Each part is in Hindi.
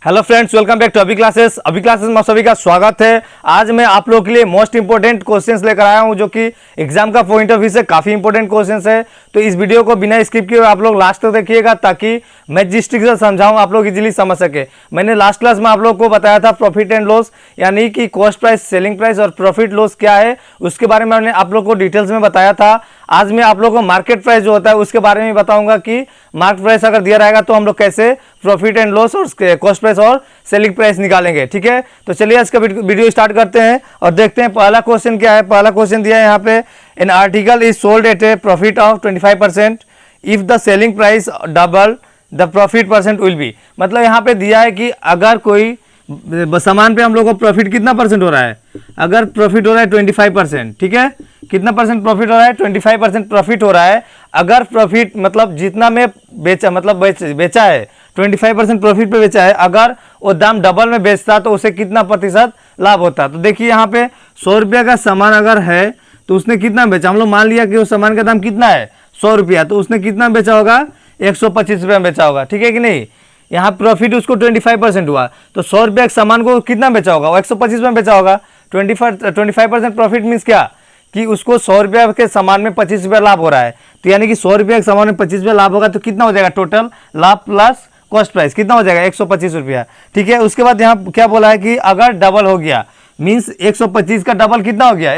Hello friends, welcome back to Abhi classes में आप सभी का स्वागत है। आज मैं आप लोगों के लिए मोस्ट इंपोर्टेंट क्वेश्चंस लेकर आया हूं जो कि एग्जाम का पॉइंट ऑफ व्यू से काफी इंपोर्टेंट क्वेश्चंस है। तो इस वीडियो को बिना स्किप किए आप लोग लास्ट तक देखिएगा ताकि मैं जिस तरीके से समझाऊं आप लोग इजीली समझ सके। मैंने लास्ट क्लास में आप लोग को बताया था प्रॉफिट एंड लॉस, यानी कि कॉस्ट प्राइस, सेलिंग प्राइस और प्रॉफिट लॉस क्या है, उसके बारे में मैंने आप लोग को डिटेल्स में बताया था। आज मैं आप लोग को मार्केट प्राइस जो होता है उसके बारे में बताऊंगा कि मार्केट प्राइस अगर दिया रहेगा तो हम लोग कैसे प्रॉफिट एंड लॉस और कॉस्ट प्राइस और सेलिंग प्राइस निकालेंगे। ठीक है, तो चलिए आज का वीडियो स्टार्ट करते हैं और देखते हैं पहला क्वेश्चन क्या है। पहला क्वेश्चन दिया है यहाँ पे, an article is sold at A profit of 25%, if the selling price double the profit percent will be. मतलब यहाँ पे दिया है कि अगर कोई सामान पे हम लोग को प्रॉफिट कितना परसेंट हो रहा है। अगर प्रॉफिट हो रहा है 25%, ठीक है, कितना परसेंट प्रॉफिट हो रहा है, 25% प्रॉफिट हो रहा है। अगर प्रॉफिट मतलब जितना में बेचा, मतलब बेचा है 25% प्रॉफिट पे बेचा है, अगर वो दाम डबल में बेचता तो उसे कितना प्रतिशत लाभ होता। तो देखिए यहाँ पे 100 रुपये का सामान अगर है तो उसने कितना बेचा, हम लोग मान लिया कि उस सामान का दाम कितना है 100 रुपया, तो उसने कितना बेचा होगा 125 रुपये में बेचा होगा। ठीक है कि नहीं, यहाँ प्रॉफिट उसको 25% हुआ तो 100 रुपये के सामान को कितना बेचा होगा, वो 125 में बेचा होगा। 25% प्रॉफिट मीन्स क्या कि उसको 100 रुपये के सामान में 25 रुपये लाभ हो रहा है। तो यानी कि 100 रुपये के सामान में 25 रुपये लाभ होगा तो कितना हो जाएगा टोटल लाभ प्लस कॉस्ट प्राइस, कितना हो जाएगा 125 रुपया। ठीक है, उसके बाद यहाँ क्या बोला है कि अगर डबल हो गया मीन्स 125 का डबल कितना हो गया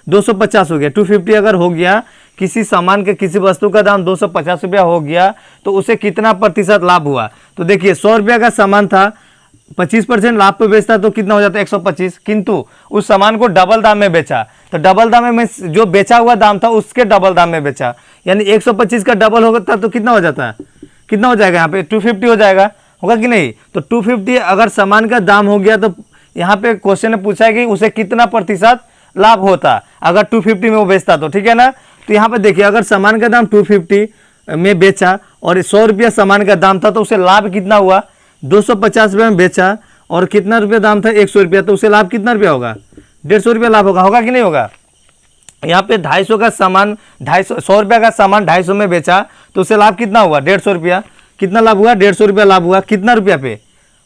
250 हो गया। 250 अगर हो गया, किसी सामान के किसी वस्तु का दाम 250 रुपया हो गया तो उसे कितना प्रतिशत लाभ हुआ। तो देखिए 100 रुपया का सामान था, 25% लाभ पे बेचता तो कितना हो जाता है 125, किंतु उस सामान को डबल दाम में बेचा तो डबल दाम में जो बेचा हुआ दाम था उसके डबल दाम में बेचा, यानी 125 का डबल होता तो कितना हो जाता है, कितना हो जाएगा यहाँ पे 250 हो जाएगा, होगा कि नहीं। तो 250 अगर सामान का दाम हो गया तो यहाँ पे क्वेश्चन ने पूछा है कि उसे कितना प्रतिशत लाभ होता अगर 250 में वो बेचता तो। ठीक है ना, तो यहाँ पे देखिए अगर सामान का दाम 250 में बेचा और 100 रुपया सामान का दाम था तो उसे लाभ कितना हुआ 250 रुपये में बेचा और कितना रुपया दाम था 100 रुपया, तो उसे लाभ कितना रुपया होगा 150 रुपया लाभ होगा, होगा कि नहीं होगा। यहाँ पे 250 का सामान 100 रुपया का सामान 250 में बेचा तो उसे लाभ कितना हुआ 150 रुपया, कितना लाभ हुआ 150 रुपया लाभ हुआ। कितना रुपया पे,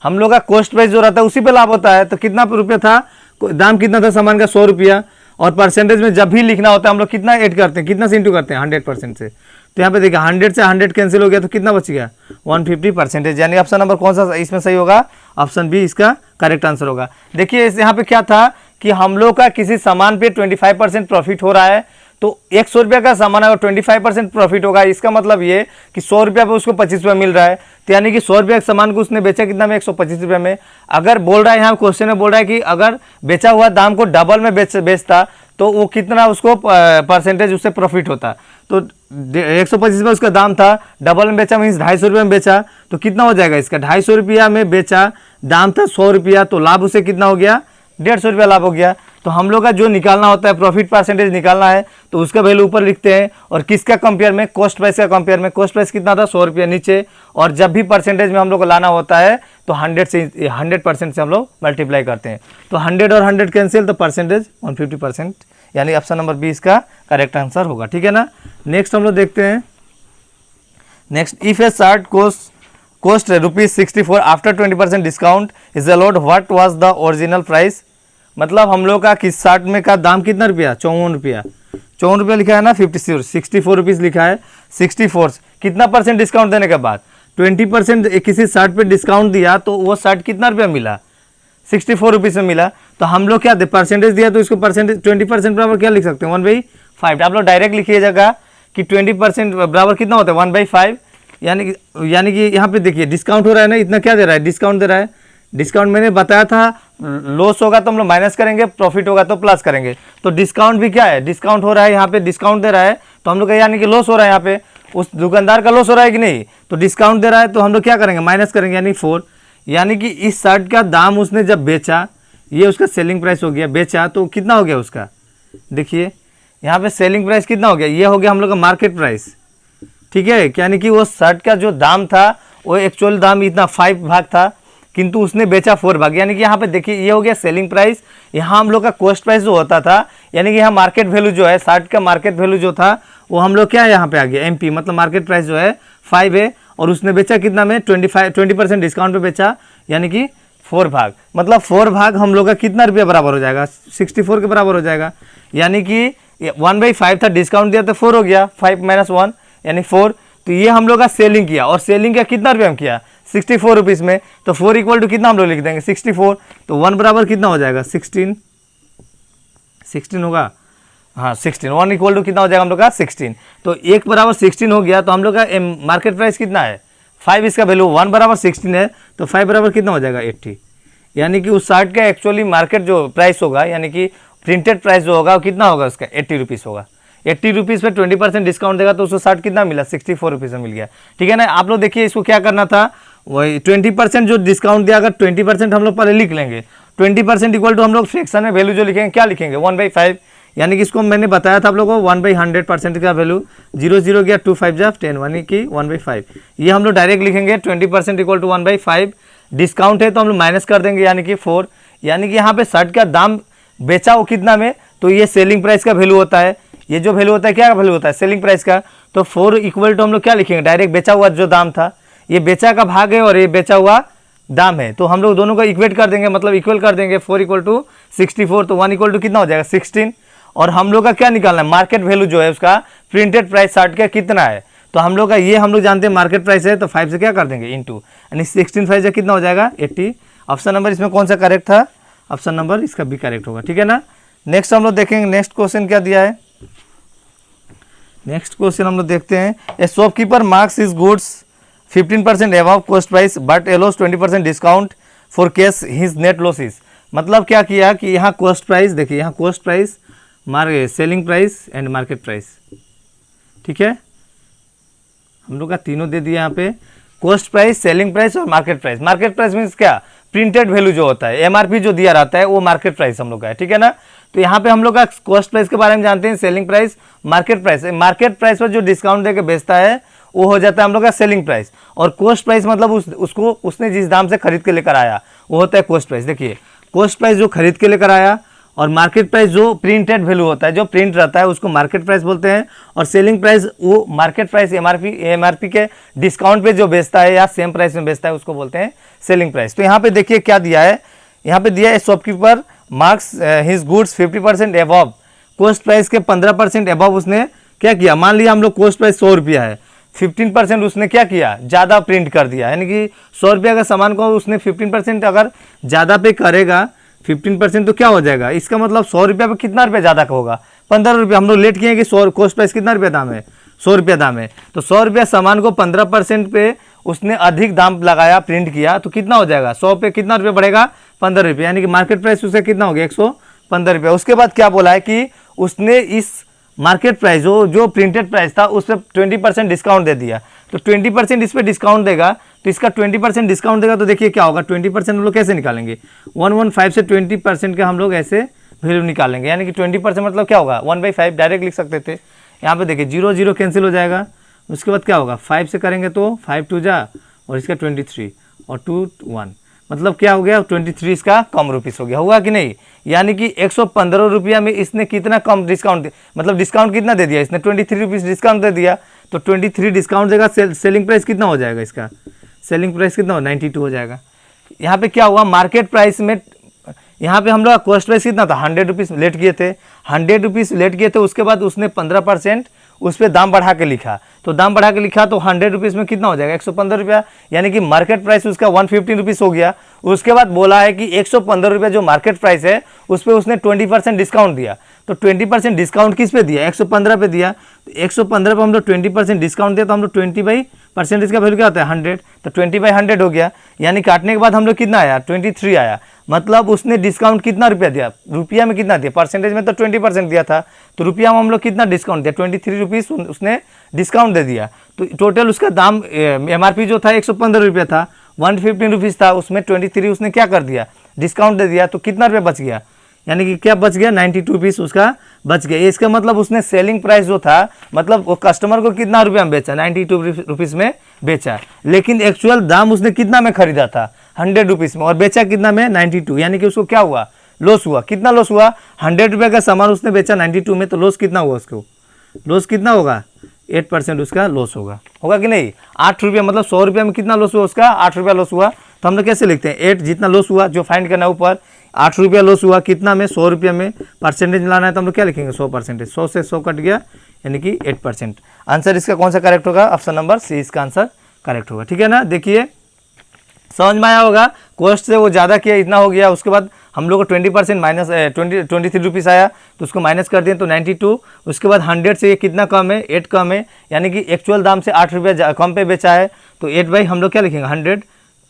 हम लोग का कॉस्ट प्राइस जो रहता है उसी पे लाभ होता है। तो कितना रुपया था, दाम कितना था सामान का 100 रुपया, और परसेंटेज में जब भी लिखना होता है हम लोग कितना ऐड करते हैं, कितना से इंटू करते हैं 100% से। तो यहाँ पे देखिए 100 से 100 कैंसिल हो गया तो कितना बच गया 150%, यानी ऑप्शन नंबर कौन सा इसमें सही होगा, ऑप्शन बी इसका करेक्ट आंसर होगा। देखिए यहाँ पे क्या था कि हम लोग का किसी सामान पे 25% प्रॉफिट हो रहा है, तो 100 रुपया का सामान अगर 25% प्रॉफिट होगा इसका मतलब ये कि 100 रुपया पे उसको 25 रुपया मिल रहा है। तो यानी कि 100 रुपया के सामान को उसने बेचा कितना में 125 रुपये में। अगर बोल रहा है यहाँ क्वेश्चन में बोल रहा है कि अगर बेचा हुआ दाम को डबल में बेचता तो वो कितना उसको परसेंटेज उससे प्रॉफिट होता। तो 125 में उसका दाम था, डबल में बेचा मीन्स 250 रुपये में बेचा तो कितना हो जाएगा इसका 250 रुपया में बेचा, दाम था 100 रुपया तो लाभ उसे कितना हो गया 150 रुपया लाभ हो गया। तो हम लोग का जो निकालना होता है प्रॉफिट परसेंटेज निकालना है तो उसका वैल्यू ऊपर लिखते हैं और किसका कंपेयर में, कॉस्ट प्राइस का कंपेयर में। कॉस्ट प्राइस कितना था 100 रुपया नीचे, और जब भी परसेंटेज में हम लोग को लाना होता है तो 100% से हम लोग मल्टीप्लाई करते हैं। तो 100 और 100 कैंसिल तो परसेंटेज 150%, यानी ऑप्शन नंबर बी इसका करेक्ट आंसर होगा। ठीक है ना, नेक्स्ट हम लोग देखते हैं। Next, if A shirt cost ₹64 after 20% discount is allowed, what was the original price. मतलब हम लोग का किस शर्ट में का दाम कितना रुपया 54 रुपया, 54 रुपया लिखा है ना, 64 रुपीज़ लिखा है। 64 कितना परसेंट डिस्काउंट देने के बाद 20% किसी शर्ट पे डिस्काउंट दिया तो वो शर्ट कितना रुपया मिला 64 रुपीज़ में मिला। तो हम लोग क्या परसेंटेज दिया तो इसको परसेंटेज 20% बराबर क्या लिख सकते हैं 1/5। आप लोग डायरेक्ट लिखिएगा कि 20% बराबर कितना होता है 1/5, यानी कि यहाँ पे देखिए डिस्काउंट हो रहा है ना, इतना क्या दे रहा है डिस्काउंट दे रहा है। डिस्काउंट मैंने बताया था लॉस होगा तो हम लोग माइनस करेंगे, प्रॉफिट होगा तो प्लस करेंगे। तो डिस्काउंट भी क्या है, डिस्काउंट हो रहा है, यहाँ पे डिस्काउंट दे रहा है तो हम लोग का यानी कि लॉस हो रहा है, यहाँ पे उस दुकानदार का लॉस हो रहा है कि नहीं, तो डिस्काउंट दे रहा है तो हम लोग क्या करेंगे माइनस करेंगे, यानी 4। यानी कि इस शर्ट का दाम उसने जब बेचा, ये उसका सेलिंग प्राइस हो गया, बेचा तो कितना हो गया उसका, देखिए यहाँ पे सेलिंग प्राइस कितना हो गया, ये हो गया हम लोग का मार्केट प्राइस। ठीक है, यानी कि वो शर्ट का जो दाम था वो एक्चुअल दाम इतना 5 भाग था किंतु उसने बेचा 4 भाग, यानी कि यहाँ पे देखिए ये हो गया सेलिंग प्राइस। यहाँ हम लोग का कॉस्ट प्राइस जो होता था, यानी कि यहाँ मार्केट वैल्यू जो है शर्ट का मार्केट वैल्यू जो था वो हम लोग क्या है यहाँ पे आ गया MP, मतलब मार्केट प्राइस जो है 5 है और उसने बेचा कितना में 20% डिस्काउंट पे बेचा, यानी कि 4 भाग, मतलब 4 भाग हम लोग का कितना रुपया बराबर हो जाएगा, 64 के बराबर हो जाएगा। यानी कि 1/5 था, डिस्काउंट दिया तो 4 हो गया, 5 - 1 यानी 4। तो ये हम लोग का सेलिंग किया, और सेलिंग का कितना रुपया हम किया, 64 रुपीज़ में। तो 4 इक्वल टू कितना हम लोग लिख देंगे, 64। तो 1 बराबर कितना हो जाएगा, 16 होगा, हाँ 16। 1 इक्वल टू कितना हो जाएगा हम लोग का 16। तो 1 बराबर 16 हो गया। तो हम लोग का मार्केट प्राइस कितना है 5, इसका वैल्यू 1 बराबर 16 है, तो 5 बराबर कितना हो जाएगा 80। यानी कि उस शर्ट का एक्चुअली मार्केट जो प्राइस होगा, यानी कि प्रिंटेड प्राइस जो होगा वो कितना होगा उसका 80 रुपीज़ होगा। 80 रुपीज़ पे 20% डिस्काउंट देगा तो उसको शर्ट कितना मिला, 64 रुपीज़ में मिल गया। ठीक है ना। आप लोग देखिए इसको क्या करना था, वही 20% जो डिस्काउंट दिया, अगर 20% हम लोग पहले लिख लेंगे, 20% इक्वल टू हम लोग फ्रैक्शन में वैल्यू जो लिखेंगे क्या लिखेंगे 1/5। यानी कि इसको मैंने बताया था आप लोगों को 1/100% का वैल्यू 0 0 गया, 2 5 जा 10, यानी कि 1/5। ये हम लोग डायरेक्ट लिखेंगे 20% इक्वल टू 1/5। डिस्काउंट है तो हम लोग माइनस कर देंगे, यानी कि 4। यानी कि यहाँ पे शर्ट का दाम बेचा हो कितना में, तो ये सेलिंग प्राइस का वैल्यू होता है। ये जो वैल्यू होता है क्या वैल्यू होता है, सेलिंग प्राइस का। तो 4 इक्वल टू हम लोग क्या लिखेंगे, डायरेक्ट बेचा हुआ जो दाम था, ये बेचा का भाग है और ये बेचा हुआ दाम है, तो हम लोग दोनों को इक्वेट कर देंगे, मतलब इक्वल कर देंगे। 4 इक्वल टू 64, तो 1 इक्वल टू कितना हो जाएगा 16। और हम लोग का क्या निकालना है, मार्केट वैल्यू जो है उसका प्रिंटेड प्राइस शर्ट का कितना है। तो हम लोग का ये हम लोग जानते हैं मार्केट प्राइस है, तो 5 से क्या कर देंगे इंटू, यानी 16 5 से कितना हो जाएगा 80। ऑप्शन नंबर इसमें कौन सा करेक्ट था, ऑप्शन नंबर इसका भी करेक्ट होगा। ठीक है ना। नेक्स्ट हम लोग देखेंगे, नेक्स्ट क्वेश्चन क्या दिया है। नेक्स्ट क्वेश्चन हम लोग देखते हैं, a shopkeeper marks is goods 15% above cost price but allows 20% discount for case his net losses. मतलब क्या किया कि यहाँ कॉस्ट प्राइस देखिए, यहाँ cost price, selling price and market price. ठीक है, हम लोग का तीनों दे दिया यहाँ पे, कॉस्ट प्राइस, सेलिंग प्राइस और market price. Market price means क्या, प्रिंटेड वैल्यू जो होता है, एमआरपी जो दिया रहता है वो मार्केट प्राइस हम लोग का है। ठीक है ना। तो यहाँ पे हम लोग का कॉस्ट प्राइस के बारे में जानते हैं, selling price, market price. Market price पर जो डिस्काउंट देकर बेचता है वो हो जाता है हम लोग का सेलिंग प्राइस, और कॉस्ट प्राइस मतलब उसको उसने जिस दाम से खरीद के लेकर आया वो होता है कॉस्ट प्राइस। देखिए कॉस्ट प्राइस जो खरीद के लेकर आया, और मार्केट प्राइस जो प्रिंटेड वैल्यू होता है, जो प्रिंट रहता है उसको मार्केट प्राइस बोलते हैं, और सेलिंग प्राइस वो मार्केट प्राइस एमआरपी के डिस्काउंट पे जो बेचता है या सेम प्राइस में बेचता है उसको बोलते हैं सेलिंग प्राइस। तो यहाँ पे देखिए क्या दिया है, यहाँ पे दिया है shopkeeper marks his goods 50% above cost price के 15% अबव उसने क्या किया, मान लिया हम लोग कॉस्ट प्राइस 100 रुपया है, 15% उसने क्या किया, ज़्यादा प्रिंट कर दिया। यानी कि 100 रुपया का सामान को उसने 15% अगर ज़्यादा पे करेगा, 15% तो क्या हो जाएगा, इसका मतलब 100 रुपया पे कितना रुपया ज़्यादा का होगा, 15 रुपया। हम लोग लेट किए कि 100 कॉस्ट प्राइस कितना रुपया दाम है, 100 रुपया दाम है। तो 100 रुपया सामान को 15% पे उसने अधिक दाम लगाया, प्रिंट किया, तो कितना हो जाएगा, 100 पे कितना रुपया बढ़ेगा, 15 रुपया। यानी कि मार्केट प्राइस उसका कितना हो गया 115 रुपया। उसके बाद क्या बोला है कि उसने इस मार्केट प्राइस जो प्रिंटेड प्राइस था उस पर 20% डिस्काउंट दे दिया। तो 20% इस पर डिस्काउंट देगा, तो इसका 20% डिस्काउंट देगा, तो देखिए क्या होगा, 20% हम लोग कैसे निकालेंगे, 115 से 20% का हम लोग ऐसे वैल्यू निकालेंगे। यानी कि 20% मतलब क्या होगा 1/5 डायरेक्ट लिख सकते थे। यहाँ पे देखिए 0 0 कैंसिल हो जाएगा। उसके बाद क्या होगा, 5 से करेंगे तो 5 2 जा, और इसका 23 और 2 1, मतलब क्या हो गया 23 इसका कम रुपीस हो गया, होगा कि नहीं। यानी कि 115 रुपया में इसने कितना कम डिस्काउंट, मतलब डिस्काउंट कितना दे दिया इसने, 23 रुपीज़ डिस्काउंट दे दिया। तो 23 डिस्काउंट देगा, सेलिंग प्राइस कितना हो जाएगा, इसका सेलिंग प्राइस कितना हो 92 हो जाएगा। यहाँ पे क्या हुआ, मार्केट प्राइस में यहाँ पे हम लोग कॉस्ट प्राइस कितना था 100 रुपीज़ लेट किए थे, 100 रुपीज़ लेट किए थे। उसके बाद उसने 15% उस पर दाम बढ़ा के लिखा, तो दाम बढ़ा के लिखा तो 100 रुपीज़ में कितना हो जाएगा 115 रुपया। यानी कि मार्केट प्राइस उसका 115 रुपीज़ हो गया। उसके बाद बोला है कि 115 रुपया जो मार्केट प्राइस है उस पर उसने 20% डिस्काउंट दिया। तो 20% डिस्काउंट किस पे दिया, 115 पे दिया। तो 115 पे हम लोग 20% डिस्काउंट दिया, तो हम लोग 20/% इसका वैल्यू क्या होता है 100, तो 20/100 हो गया। यानी काटने के बाद हम लोग कितना आया 23 आया। मतलब उसने डिस्काउंट कितना रुपया दिया, रुपया में कितना दिया, परसेंटेज में तो 20% दिया था, तो रुपया में हम लोग कितना डिस्काउंट दिया 23 रुपीज़ उसने डिस्काउंट दे दिया। तो टोटल उसका दाम एमआरपी जो था 115 रुपया था, 115 रुपीज़ था, उसमें 23 उसने क्या कर दिया डिस्काउंट दे दिया। तो कितना रुपया बच गया, यानी कि क्या बच गया 92 रुपीज़ उसका बच गया। इसका मतलब उसने सेलिंग प्राइस जो था, मतलब वो कस्टमर को कितना रुपया में बेचा 92 रुपीज़ में बेचा, लेकिन एक्चुअल दाम उसने कितना में खरीदा था 100 रुपीज़ में, और बेचा कितना में 92। यानी कि उसको क्या हुआ, लॉस हुआ। कितना लॉस हुआ, 100 रुपये का सामान उसने बेचा 92 में, तो लॉस कितना हुआ उसको, लॉस कितना होगा 8% उसका लॉस होगा कि नहीं। 8 रुपया मतलब 100 रुपया में कितना लॉस हुआ उसका 8 रुपया लॉस हुआ। तो हम लोग कैसे लिखते हैं 8 जितना लॉस हुआ जो फाइंड करना है ऊपर 8 रुपया लॉस हुआ कितना में 100 रुपया में परसेंटेज मिलाना है तो हम लोग क्या लिखेंगे 100%। 100 से 100 कट गया यानी कि 8%। आंसर इसका कौन सा करेक्ट होगा? ऑप्शन नंबर सी इसका आंसर करेक्ट होगा। ठीक है ना, देखिए समझ में आया होगा। कॉस्ट से वो ज़्यादा किया इतना हो गया, उसके बाद हम लोग को 20% माइनस 23 रुपीज़ आया तो उसको माइनस कर दिए तो 92। उसके बाद 100 से ये कितना कम है? 8 कम है, यानी कि एक्चुअल दाम से 8 रुपया कम पे बेचा है तो 8 बाई हम लोग क्या लिखेंगे 100,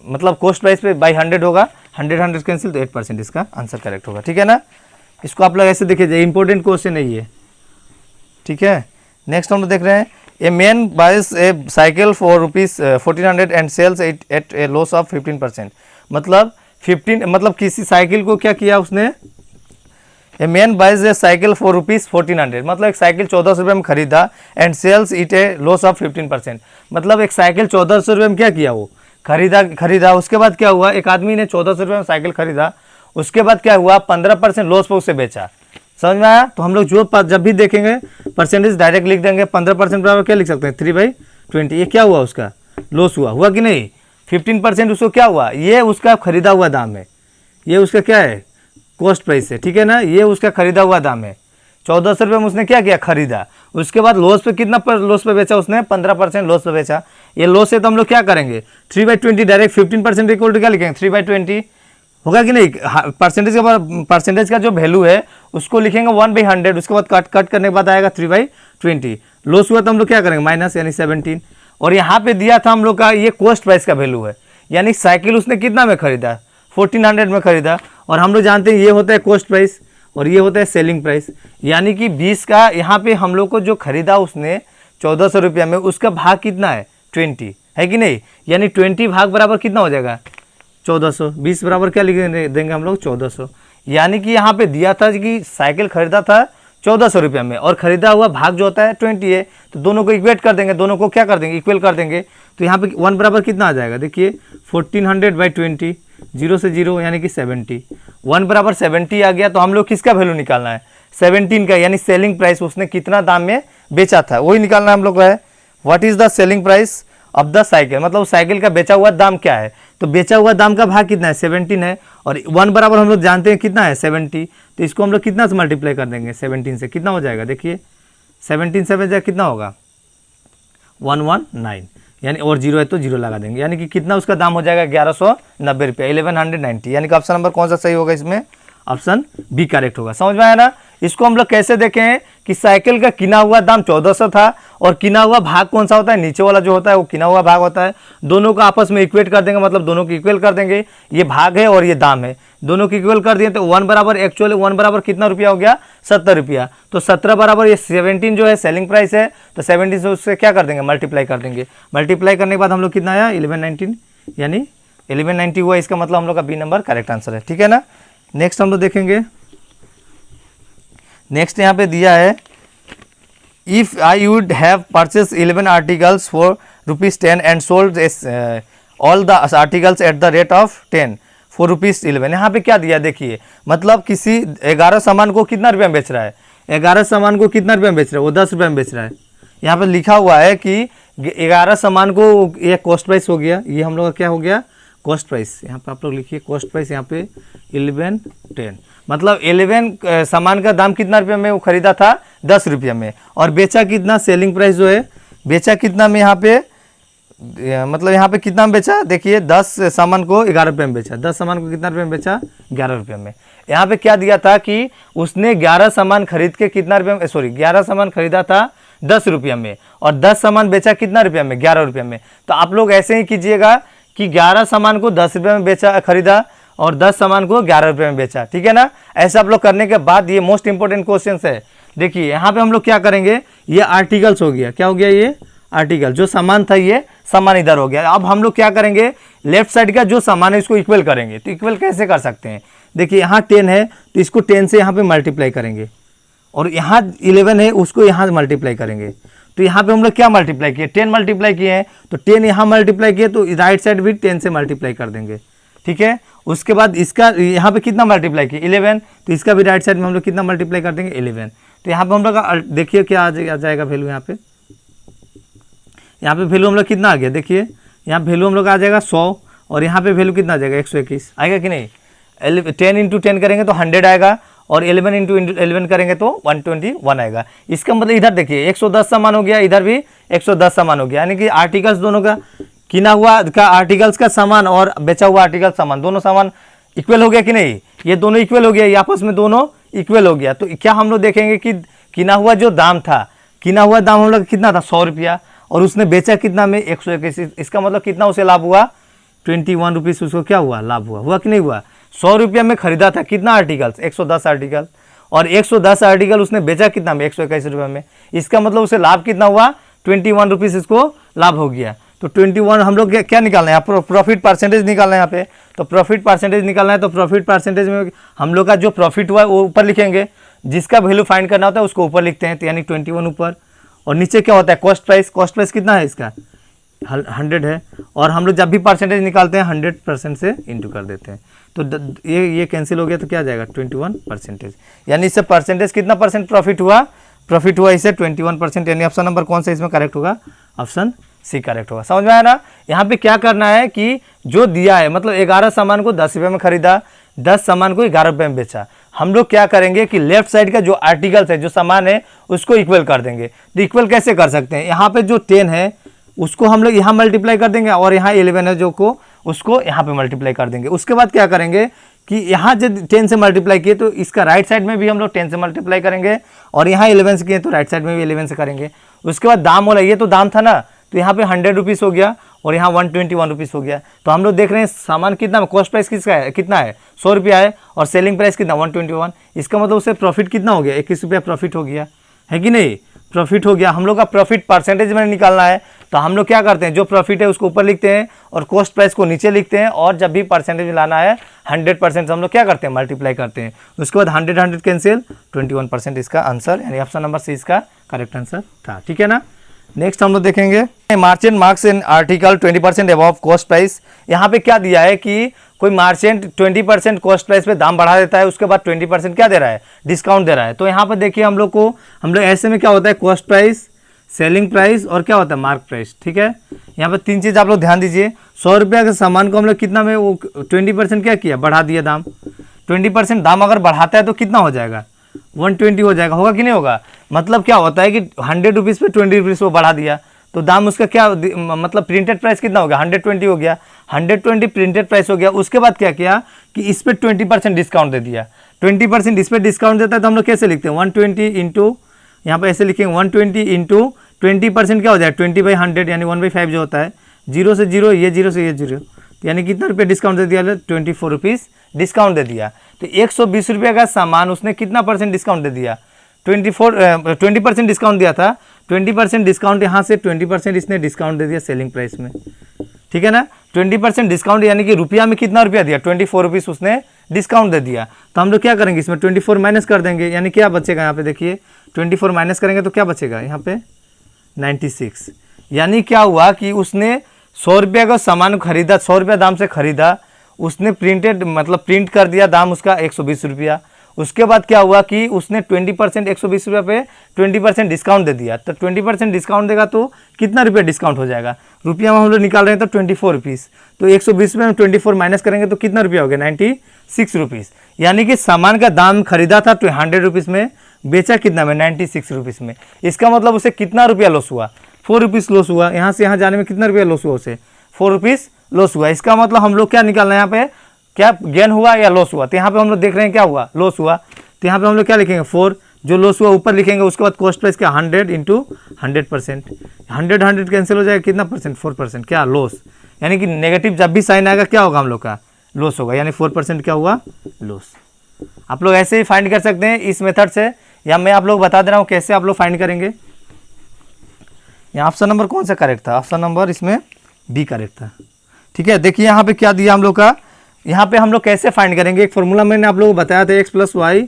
मतलब कॉस्ट प्राइस पे बाई 100 होगा। 100 कैंसिल तो 8% इसका आंसर करेक्ट होगा। ठीक है ना, इसको आप लोग ऐसे देखिए, इंपॉर्टेंट क्वेश्चन है ये। ठीक है, नेक्स्ट हम लोग देख रहे हैं a man buys a cycle for ₹1400 and sells at a loss of 15%। मतलब किसी साइकिल को क्या किया उसने? A man buys a cycle for ₹1400, मतलब एक साइकिल 1400 रुपये में खरीदा and sells it a loss of 15%। मतलब एक साइकिल 1400 रुपये में क्या किया? वो खरीदा। उसके बाद क्या हुआ? एक आदमी ने 1400 रुपये में साइकिल खरीदा, उसके बाद क्या हुआ? 15% लॉस पर उसे बेचा। समझ में आया? तो हम लोग जब भी देखेंगे परसेंटेज डायरेक्ट लिख देंगे। 15% बराबर क्या लिख सकते हैं 3/20। ये क्या हुआ? उसका लॉस हुआ कि नहीं? 15% उसको क्या हुआ? ये उसका खरीदा हुआ दाम है, ये उसका क्या है? कॉस्ट प्राइस है। ठीक है ना, ये उसका खरीदा हुआ दाम है। 1400 रुपये में उसने क्या किया? खरीदा। उसके बाद लॉस पे कितना लॉस पे बेचा उसने? 15% लॉस पे बेचा। ये लॉस है तो हम लोग क्या करेंगे 3/20 डायरेक्ट 15% इक्वल टू क्या लिखेंगे 3/20 होगा कि नहीं? परसेंटेज का जो वैल्यू है उसको लिखेंगे 1/100। उसके बाद कट करने के बाद आएगा 3/20। लॉस हुआ तो हम लोग क्या करेंगे माइनस, यानी 17। और यहाँ पे दिया था हम लोग का ये कॉस्ट प्राइस का वैल्यू है, यानी साइकिल उसने कितना में खरीदा? 1400 में खरीदा। और हम लोग जानते हैं ये होता है कॉस्ट प्राइस और ये होता है सेलिंग प्राइस, यानी कि 20 का यहाँ पे हम लोग को जो खरीदा उसने 1400 रुपया में, उसका भाग कितना है 20 है कि नहीं? यानी 20 भाग बराबर कितना हो जाएगा 1400। 20 बराबर क्या लिख देंगे हम लोग 1400। यानी कि यहाँ पे दिया था कि साइकिल खरीदा था 1400 रुपया में और खरीदा हुआ भाग जो होता है 20 है, तो दोनों को इक्वेट कर देंगे, दोनों को क्या कर देंगे इक्वल कर देंगे। तो यहाँ पे 1 बराबर कितना आ जाएगा? देखिए 1400/20, 0 से 0 यानी कि 70। 1 बराबर 70 आ गया। तो हम लोग किसका वैल्यू निकालना है? 17 का, यानी सेलिंग प्राइस उसने कितना दाम में बेचा था वही निकालना हम लोग का है। What is the selling price of the cycle, मतलब साइकिल का बेचा हुआ दाम क्या है? तो बेचा हुआ दाम का भाग कितना है 17 है, और 1 बराबर हम लोग जानते हैं कितना है 70। तो इसको हम लोग कितना से मल्टीप्लाई कर देंगे 17 से, कितना हो जाएगा? देखिए 17 से बचा कितना होगा 119, यानी और 0 है तो 0 लगा देंगे, यानी कि कितना उसका दाम हो जाएगा 1190 रुपये, 1190। यानी कि ऑप्शन नंबर कौन सा सही होगा इसमें? ऑप्शन बी करेक्ट होगा। समझ में आया ना? इसको हम लोग कैसे देखें कि साइकिल का किना हुआ दाम 1400 था और किना हुआ भाग कौन सा होता है? नीचे वाला जो होता है वो किना हुआ भाग होता है। दोनों को आपस में इक्वेट कर देंगे, मतलब दोनों को इक्वल कर देंगे। ये भाग है और ये दाम है, दोनों को इक्वल कर दिए तो 1 बराबर एक्चुअली 1 बराबर कितना रुपया हो गया 70 रुपया। तो 17 बराबर ये 17 जो है सेलिंग प्राइस है, तो 17 से उससे क्या कर देंगे मल्टीप्लाई कर देंगे। मल्टीप्लाई करने के बाद हम लोग कितना आया 1119, यानी 1190 हुआ। इसका मतलब हम लोग का बी नंबर करेक्ट आंसर है। ठीक है ना, नेक्स्ट हम लोग देखेंगे। नेक्स्ट यहाँ पे दिया है if I would have purchase 11 articles for ₹10 and sold all the articles at the rate of 10 for ₹11। यहाँ पे क्या दिया देखिए, मतलब किसी 11 सामान को कितना रुपये में बेच रहा है? 11 सामान को कितना रुपये में बेच रहा है? वो 10 रुपये में बेच रहा है। यहाँ पे लिखा हुआ है कि 11 सामान को ये कॉस्ट प्राइस हो गया, ये हम लोग का क्या हो गया कॉस्ट प्राइस। यहाँ पे आप लोग लिखिए कॉस्ट प्राइस, यहाँ पे 1110, मतलब 11 सामान का दाम कितना रुपये में वो खरीदा था 10 रुपये में, और बेचा कितना सेलिंग प्राइस जो है बेचा कितना में यहाँ पे, मतलब यहाँ पे कितना में बेचा देखिए 10 सामान को 11 रुपये में बेचा। 10 सामान को कितना रुपये में बेचा 11 रुपये में। यहाँ पे क्या दिया था कि उसने 11 सामान खरीद के कितना रुपये में, सॉरी 11 सामान खरीदा था 10 रुपये में और 10 सामान बेचा कितना रुपये में 11 रुपये में। तो आप लोग ऐसे ही कीजिएगा कि 11 सामान को 10 रुपये में बेचा खरीदा और 10 सामान को 11 रुपये में बेचा। ठीक है ना, ऐसा आप लोग करने के बाद ये मोस्ट इंपोर्टेंट क्वेश्चन है। देखिए यहाँ पे हम लोग क्या करेंगे, ये आर्टिकल्स हो गया, क्या हो गया ये आर्टिकल, जो सामान था ये सामान इधर हो गया। अब हम लोग क्या करेंगे लेफ्ट साइड का जो सामान है इसको इक्वल करेंगे। तो इक्वल कैसे कर सकते हैं, देखिए यहाँ 10 है तो इसको 10 से यहाँ पे मल्टीप्लाई करेंगे, और यहाँ 11 है उसको यहाँ मल्टीप्लाई करेंगे। तो यहाँ पे हम लोग क्या मल्टीप्लाई किए 10 मल्टीप्लाई किए हैं, तो 10 यहाँ मल्टीप्लाई किए तो राइट साइड भी 10 से मल्टीप्लाई कर देंगे। ठीक है, उसके बाद इसका यहाँ पे कितना मल्टीप्लाई किए 11, तो इसका भी राइट साइड में हम लोग कितना मल्टीप्लाई कर देंगे 11। तो यहाँ पे हम लोग देखिए क्या आ जाएगा वैल्यू, यहाँ पे वैल्यू हम लोग कितना आ गया देखिए, यहाँ वैल्यू हम लोग आ जाएगा 100, और यहाँ पे वैल्यू कितना आ जाएगा 121 आएगा कि नहीं। 10 इंटू 10 करेंगे तो 100 आएगा और 11 इंटू 11 करेंगे तो 121 आएगा। इसका मतलब इधर देखिए 110 समान हो गया, इधर भी 110 समान हो गया, यानी कि आर्टिकल्स दोनों का किना हुआ का आर्टिकल्स का सामान और बेचा हुआ आर्टिकल सामान दोनों सामान इक्वल हो गया कि नहीं। ये दोनों इक्वल हो गया, ये आपस में दोनों इक्वल हो गया। तो क्या हम लोग देखेंगे कि किना हुआ जो दाम था, किना हुआ दाम हम लोग कितना था 100 रुपया और उसने बेचा कितना में 121। इसका मतलब कितना उसे लाभ हुआ 21 रुपीज़ उसको क्या हुआ लाभ हुआ कि नहीं हुआ। 100 रुपया में खरीदा था कितना आर्टिकल्स 110 आर्टिकल और 110 आर्टिकल उसने बेचा कितना में 121 रुपये में। इसका मतलब उसे लाभ कितना हुआ 21 रुपीज़ इसको लाभ हो गया। तो 21 हम लोग क्या निकालना है यहाँ प्रॉफिट परसेंटेज निकालना है यहाँ पे। तो प्रॉफिट परसेंटेज निकालना है तो प्रॉफिट परसेंटेज में हम लोग का जो प्रॉफिट हुआ वो ऊपर लिखेंगे, जिसका वैल्यू फाइंड करना होता है उसको ऊपर लिखते हैं, तो यानी 21 ऊपर और नीचे क्या होता है कॉस्ट प्राइस। कॉस्ट प्राइस कितना है इसका 100 है और हम लोग जब भी परसेंटेज निकालते हैं 100% से इंटू कर देते हैं। तो ये कैंसिल हो गया तो क्या जाएगा 21%, यानी इससे परसेंटेज कितना परसेंट प्रॉफिट हुआ इससे 21%, यानी ऑप्शन नंबर कौन सा इसमें करेक्ट होगा ऑप्शन सी करेक्ट होगा। समझ में आया ना। यहाँ पे क्या करना है कि जो दिया है मतलब 11 सामान को 10 रुपये में खरीदा, 10 सामान को 11 रुपये में बेचा। हम लोग क्या करेंगे कि लेफ्ट साइड का जो आर्टिकल्स है जो सामान है उसको इक्वल कर देंगे। तो इक्वल कैसे कर सकते हैं, यहाँ पे जो 10 है उसको हम लोग यहाँ मल्टीप्लाई कर देंगे और यहाँ 11 है जो को उसको यहाँ पे मल्टीप्लाई कर देंगे। उसके बाद क्या करेंगे कि यहाँ जब 10 से मल्टीप्लाई किए तो इसका राइट साइड में भी हम लोग 10 से मल्टीप्लाई करेंगे और यहाँ 11 से किए तो राइट साइड में भी 11 से करेंगे। उसके बाद दाम बोला, ये तो दाम था ना, तो यहाँ पे 100 रुपीज़ हो गया और यहाँ 121 रुपीज़ हो गया। तो हम लोग देख रहे हैं सामान कितना, कॉस्ट प्राइस किसका है कितना है 100 रुपया है और सेलिंग प्राइस कितना 121। इसका मतलब उससे प्रॉफिट कितना हो गया 21 रुपया प्रॉफिट हो गया है कि नहीं, प्रॉफिट हो गया। हम लोग का प्रॉफिट परसेंटेज में निकालना है तो हम लोग क्या करते हैं जो प्रॉफिट है उसको ऊपर लिखते हैं और कॉस्ट प्राइस को नीचे लिखते हैं और जब भी परसेंटेज में लाना है 100% हम लोग क्या करते हैं मल्टीप्लाई करते हैं। उसके बाद 100 कैंसिल 21% इसका आंसर, यानी ऑप्शन नंबर सी इसका करेक्ट आंसर था। ठीक है ना। नेक्स्ट हम लोग देखेंगे merchant marks in article 20% above cost price. यहाँ पे क्या दिया है कि कोई मार्चेंट 20% कॉस्ट प्राइस पे दाम बढ़ा देता है, उसके बाद 20% क्या दे रहा है डिस्काउंट दे रहा है। तो यहाँ पर देखिए हम लोग ऐसे में क्या होता है कॉस्ट प्राइस, सेलिंग प्राइस और क्या होता है मार्क प्राइस। ठीक है, यहाँ पर 3 चीज़ आप लोग ध्यान दीजिए। 100 रुपया के सामान को हम लोग कितना में वो 20% क्या किया बढ़ा दिया दाम। 20% दाम अगर बढ़ाता है तो कितना हो जाएगा 120 हो जाएगा, होगा कि नहीं होगा। मतलब क्या होता है कि 100 रुपीज़ पे 20 रुपीज़ वो बढ़ा दिया तो दाम उसका क्या मतलब प्रिंटेड प्राइस कितना हो गया 120 हो गया, 120 प्रिंटेड प्राइस हो गया। उसके बाद क्या किया कि इस पर 20% डिस्काउंट दे दिया। 20% इस पर डिस्काउंट देता है तो हम लोग कैसे लिखते हैं 120 इंटू, यहाँ पर ऐसे लिखेंगे 120 इंटू 20% क्या हो जाए 20/100 यानी 1/5 जो होता है। 0 से 0 ये 0 से ये 0, यानी कितना रुपये डिस्काउंट दे दिया 24 रुपीज़ डिस्काउंट दे दिया। तो 120 रुपये का सामान उसने कितना परसेंट डिस्काउंट दे दिया 20% डिस्काउंट दिया था। 20% डिस्काउंट यहाँ से 20% इसने डिस्काउंट दे दिया सेलिंग प्राइस में। ठीक है ना। 20% डिस्काउंट यानी कि रुपया में कितना रुपया दिया 24 रुपीज़ उसने डिस्काउंट दे दिया। तो हम लोग क्या करेंगे इसमें 24 माइनस कर देंगे, यानी क्या बचेगा यहाँ पे देखिए 24 माइनस करेंगे तो क्या बचेगा यहाँ पे 96। यानी क्या हुआ कि उसने 100 रुपये का सामान खरीदा, 100 रुपया दाम से खरीदा, उसने प्रिंटेड मतलब प्रिंट कर दिया दाम उसका 120 रुपया। उसके बाद क्या हुआ कि उसने 20% 120 रुपये पे 20% डिस्काउंट दे दिया। तो 20% डिस्काउंट देगा तो कितना रुपया डिस्काउंट हो जाएगा, रुपया में हम लोग निकाल रहे हैं तो 24 रुपीज़। तो 120 रुपये में 24 माइनस करेंगे तो कितना रुपया हो गया 96 रुपीज़। यानी कि सामान का दाम खरीदा था 100 रुपीज़ में, बेचा कितना में 96 रुपीज़ में। इसका मतलब उसे कितना रुपया लॉस हुआ 4 रुपीज़ लॉस हुआ। यहाँ से यहाँ जाने में कितना रुपया लॉस हुआ उसे 4 रुपीज़ लॉस हुआ। इसका मतलब हम लोग क्या निकालना है यहाँ पे क्या गेन हुआ या लॉस हुआ। तो यहाँ पे हम लोग देख रहे हैं क्या हुआ लॉस हुआ। तो यहाँ पे हम लोग क्या लिखेंगे 4 जो लॉस हुआ ऊपर लिखेंगे। उसके बाद कॉस्ट प्राइस क्या 100 इंटू 100%, 100 कैंसिल हो जाएगा कितना परसेंट 4% क्या लॉस। यानी कि नेगेटिव जब भी साइन आएगा क्या होगा हम लोग का लॉस होगा, यानी 4% क्या हुआ लॉस। आप लोग ऐसे ही फाइंड कर सकते हैं इस मेथड से, या मैं आप लोग बता दे रहा हूँ कैसे आप लोग फाइंड करेंगे। यहाँ ऑप्शन नंबर कौन सा करेक्ट था, ऑप्शन नंबर इसमें बी करेक्ट था। ठीक है, देखिए यहाँ पे क्या दिया हम लोग का, यहाँ पे हम लोग कैसे फाइंड करेंगे। एक फॉर्मूला मैंने आप लोगों को बताया था x + y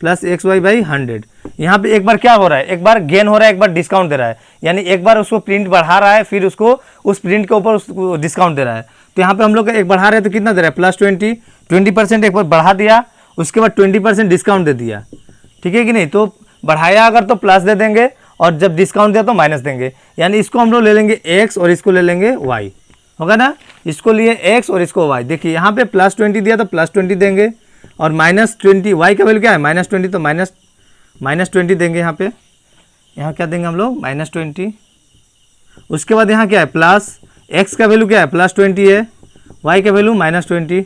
+ xy/100। यहाँ पे एक बार क्या हो रहा है, एक बार गेन हो रहा है, एक बार डिस्काउंट दे रहा है। यानी एक बार उसको प्रिंट बढ़ा रहा है फिर उसको उस प्रिंट के ऊपर उसको डिस्काउंट दे रहा है। तो यहाँ पे हम लोग एक बढ़ा रहे हैं तो कितना दे रहा है +20, 20% एक बार बढ़ा दिया, उसके बाद 20% डिस्काउंट दे दिया। ठीक है कि नहीं। तो बढ़ाया अगर तो प्लस दे देंगे और जब डिस्काउंट दिया तो माइनस देंगे। यानी इसको हम लोग ले लेंगे x और इसको ले लेंगे y। होगा ना। इसको लिए x और इसको y। देखिए यहाँ पे +20 दिया तो +20 देंगे और -20 y का वैल्यू क्या है -20 तो -20 देंगे। यहाँ क्या देंगे हम लोग -20। उसके बाद यहाँ क्या है प्लस x का वैल्यू क्या है +20 है, y का वैल्यू -20,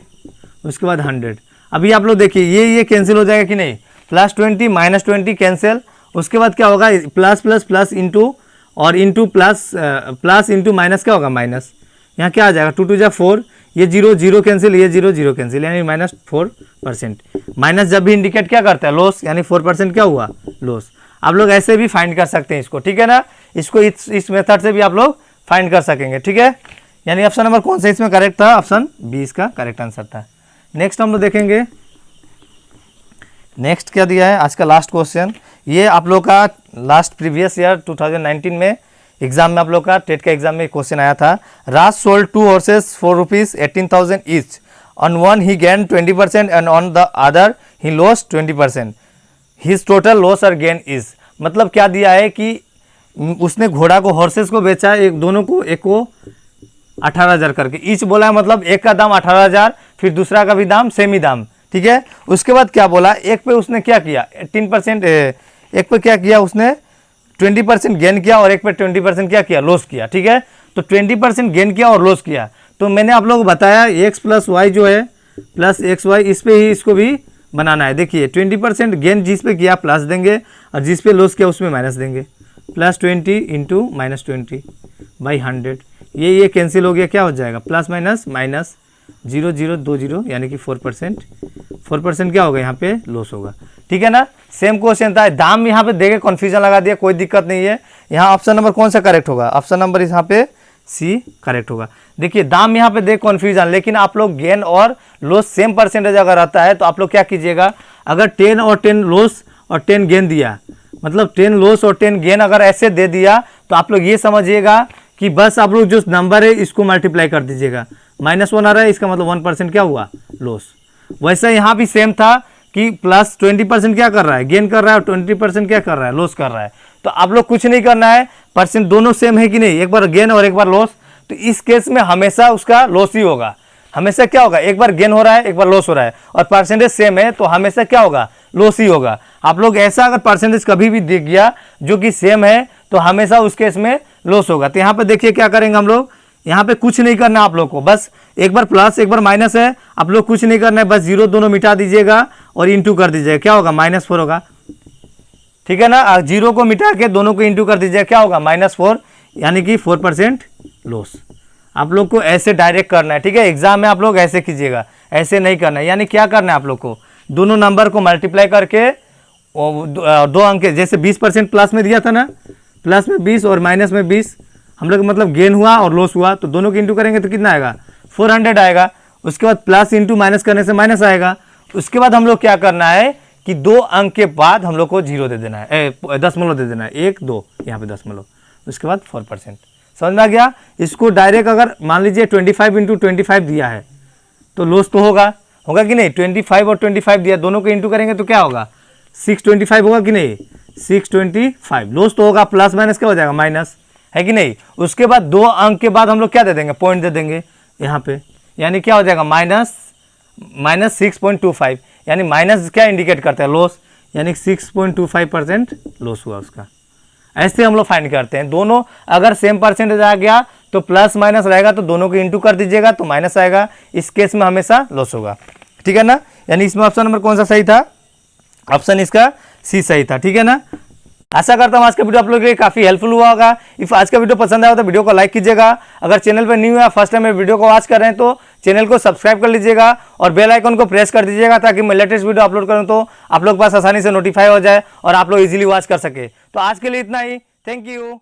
उसके बाद 100। अभी आप लोग देखिए ये कैंसिल हो जाएगा कि नहीं, +20 -20 कैंसिल। उसके बाद क्या होगा प्लस प्लस प्लस इंटू और इंटू प्लस इंटू माइनस क्या होगा माइनस। यहाँ क्या आ जाएगा 2 2 जा 4, ये 0 0 कैंसिल, ये 0 0 कैंसिल, यानी -4%। माइनस जब भी इंडिकेट क्या करता है लॉस, यानी 4% क्या हुआ लॉस। आप लोग ऐसे भी फाइंड कर सकते हैं इसको, ठीक है ना। इसको इस मेथड से भी आप लोग फाइंड कर सकेंगे, ठीक है। यानी ऑप्शन नंबर कौन सा इसमें करेक्ट था, ऑप्शन बी इसका करेक्ट आंसर था। नेक्स्ट हम लोग देखेंगे, नेक्स्ट क्या दिया है आज का लास्ट क्वेश्चन। ये आप लोग का लास्ट प्रीवियस ईयर 2019 में एग्जाम में आप लोग का टेट का एग्जाम में क्वेश्चन आया था। राज sold 2 horses for ₹18,000 each. On one he gained 20% and on the other he lost 20%. His total loss or gain is, मतलब क्या दिया है कि उसने घोड़ा को हॉर्सेस को बेचा, एक दोनों को, एक को 18,000 करके ईच बोला है, मतलब एक का दाम 18,000, फिर दूसरा का भी दाम सेम ही दाम, ठीक है। उसके बाद क्या बोला, एक पे उसने क्या किया 18%, एक पे क्या किया उसने 20% गेन किया और एक पे 20% क्या किया लॉस किया, ठीक है। तो 20% गेन किया और लॉस किया, तो मैंने आप लोगों को बताया x + y जो है प्लस XY, इस पे ही इसको भी बनाना है। देखिए 20% गेन जिस पे किया प्लस देंगे और जिस पे लॉस किया उसमें माइनस देंगे। +20 इंटू -20 बाई 100, ये कैंसिल हो गया, क्या हो जाएगा प्लस माइनस माइनस 0 0 2 0, यानी कि 4% क्या होगा यहाँ पे लॉस होगा, ठीक है ना। सेम क्वेश्चन था, दाम यहाँ पे देके कन्फ्यूजन लगा दिया, कोई दिक्कत नहीं है। यहाँ ऑप्शन नंबर कौन सा करेक्ट होगा, ऑप्शन नंबर यहाँ पे सी करेक्ट होगा। देखिए दाम यहाँ पे देख कन्फ्यूजन, लेकिन आप लोग गेन और लॉस सेम परसेंटेज अगर रहता है तो आप लोग क्या कीजिएगा, अगर 10 और 10 लॉस और 10 गेन दिया, मतलब 10 लॉस और 10 गेन अगर ऐसे दे दिया, तो आप लोग ये समझिएगा कि बस आप लोग जो नंबर है इसको मल्टीप्लाई कर दीजिएगा। -1 आ रहा है, इसका मतलब 1% क्या हुआ लॉस। वैसे यहाँ भी सेम था कि प्लस 20% क्या कर रहा है गेन कर रहा है और 20% क्या कर रहा है लॉस कर रहा है। तो आप लोग कुछ नहीं करना है, परसेंट दोनों सेम है कि नहीं, एक बार गेन और एक बार लॉस, तो इस केस में हमेशा उसका लॉस ही होगा। हमेशा क्या होगा, एक बार गेन हो रहा है एक बार लॉस हो रहा है और परसेंटेज सेम है, तो हमेशा क्या होगा लॉस ही होगा। आप लोग ऐसा अगर परसेंटेज कभी भी दिख गया जो कि सेम है, तो हमेशा उस केस में लॉस होगा। तो यहाँ पे देखिए क्या करेंगे हम लोग, यहाँ पे कुछ नहीं करना आप लोग को, बस एक बार प्लस एक बार माइनस है, आप लोग कुछ नहीं करना है, बस 0 दोनों मिटा दीजिएगा और इंटू कर दीजिएगा, क्या होगा -4 होगा, ठीक है ना। 0 को मिटा के दोनों को इंटू कर दीजिएगा, क्या होगा -4, यानी कि 4% लॉस। आप लोग को ऐसे डायरेक्ट करना है, ठीक है। एग्जाम में आप लोग ऐसे कीजिएगा, ऐसे नहीं करना है। यानी क्या करना है आप लोग को, दोनों नंबर को मल्टीप्लाई करके 2 अंक, जैसे 20% प्लस में दिया था ना, प्लस में 20 और माइनस में 20, हम लोग मतलब गेन हुआ और लॉस हुआ, तो दोनों को इंटू करेंगे तो कितना आएगा 400 आएगा। उसके बाद प्लस इंटू माइनस करने से माइनस आएगा। उसके बाद हम लोग क्या करना है कि 2 अंक के बाद हम लोग को 0 दे देना है, दशमलव दे देना है, 1 2 यहाँ पे दशमलव, उसके बाद 4%। समझ में आ गया। इसको डायरेक्ट अगर मान लीजिए 25 इंटू 25 दिया है तो लॉस तो होगा कि नहीं। 25 और 25 दिया, दोनों को इंटू करेंगे तो क्या होगा 625 होगा कि नहीं, 625 लॉस तो होगा, प्लस माइनस क्या हो जाएगा माइनस, है कि नहीं। उसके बाद 2 अंक के बाद हम लोग क्या दे देंगे, पॉइंट दे देंगे यहाँ पे, यानी क्या हो जाएगा -6.25, यानी माइनस क्या इंडिकेट करता है लॉस, यानी 6.25% लॉस हुआ उसका। ऐसे हम लोग फाइंड करते हैं। दोनों अगर सेम परसेंटेज आ गया तो प्लस माइनस रहेगा, तो दोनों को इंटू कर दीजिएगा तो माइनस आएगा, इस केस में हमेशा लॉस होगा, ठीक है ना। यानी इसमें ऑप्शन नंबर कौन सा सही था, ऑप्शन इसका सी सही था, ठीक है ना। आशा करता हूँ आज का वीडियो आप लोगों के लिए काफी हेल्पफुल हुआ होगा। इफ आज का वीडियो पसंद आया तो वीडियो को लाइक कीजिएगा। अगर चैनल पर न्यू है, फर्स्ट टाइम मेरे वीडियो को वॉच कर रहे हैं, तो चैनल को सब्सक्राइब कर लीजिएगा और बेल आइकन को प्रेस कर दीजिएगा, ताकि मैं लेटेस्ट वीडियो अपलोड करूँ तो आप लोग पास आसानी से नोटिफाई हो जाए और आप लोग इजीली वॉच कर सके। तो आज के लिए इतना ही, थैंक यू।